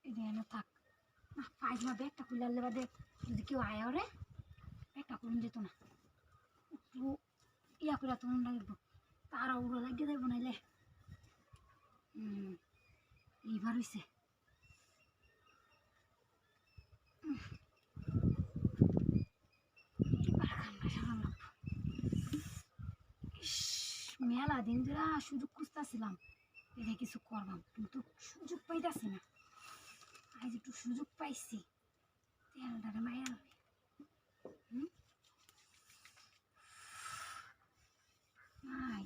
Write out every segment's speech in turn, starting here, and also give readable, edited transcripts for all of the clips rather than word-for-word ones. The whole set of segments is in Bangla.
এনে থাক না পাইজমা ব্যাগটা খুলে আনলে বাদে যদি কেউ আয় ওরে ব্যাগটা খুলুন যেত না একটু ইয়া করে তখন লাগবো তারা উড়ো লাগিয়ে দেবো নাইলে এইবার হয়েছে মেলা দিন ধরে সুযোগ খুঁজতেছিলাম এটা কিছু করবাম কিন্তু সুযোগ পাইতেছি না আজ একটু সুযোগ পাইছি তেলটারে মায়া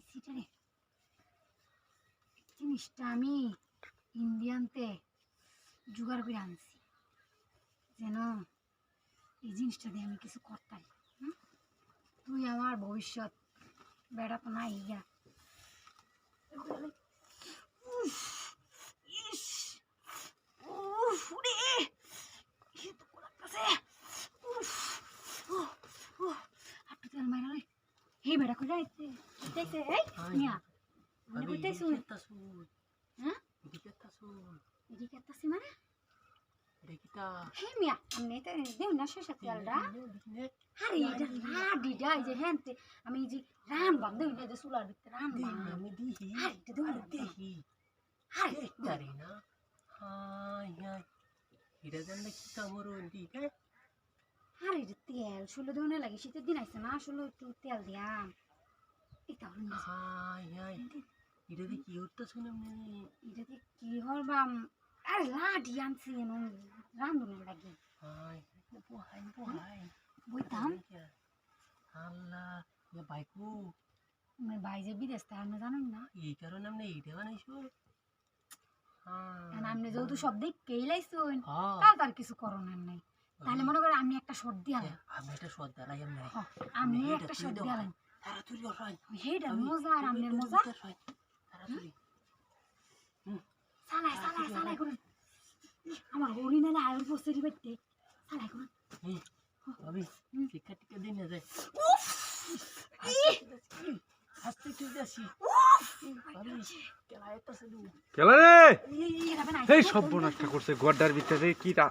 সেটারে জিনিসটা আমি ইন্ডিয়ানতে জোগাড় করে আনছি যেন এই জিনিসটা দিয়ে আমি কিছু করতাম তুই আমার ভবিষ্যৎ বেড়া তো নাই ইয়া হে বেড়া কই যাইতে যাইতে এই মিয়া মানে কইতাছু হ্যাঁ এদিকে আতাছি মানে দেখিতা হে মিয়া আমনে তে দেউ না শেষে তেলটা আরে এটা লাডিডা এই যে হেনতে আমি যে রান বান্ধে ওই যে চুলার ভিতরে রান আমি দিহি আরে এটা দেউ দেখি আরে জানি না হাই হাই এটা জানলে কি কামড় দি হ্যাঁ আরে এটা তেল শুলে দেউনে লাগে শীতের দিন আইছে না আসলে একটু তেল দিয়াম এটা হল না হাই হাই এটা দিয়ে কি হতো শুনে এটাতে কি হরবাম আরে লাডি আনছি এনো রান্ধুনের লাগে হাই পোহাই পোহাই বইতাম আল্লাহ এ বাইকু আমার ভাই যে বিদেশ থেকে আপনি জানেন না এই কারণে আপনি এইটা বানাইছো আপনি যেহেতু সব দেখেই লাইছেন হ্যাঁ তার কিছু করণের নাই তাহলে মনে করেন আমি একটা শর্ট দিয়ালাম আমি এটা শ্রদ্ধা লাই আমি আমি একটা শর্ট দিয়ালাম তাড়াতাড়ি অসাই হেটা মজা আর আমনের মজা তাড়াতাড়ি সালাই সালাই সালাই করুন আমার হরিণালে আয়ুর বসেরই বেটে সালাই করুন ভাবি টিকা টিকা দিন না যায় আস্তে ঠিক আছি খেলা রে এই সর্বনাশটা করছে গড্ডার ভিতরে কি তা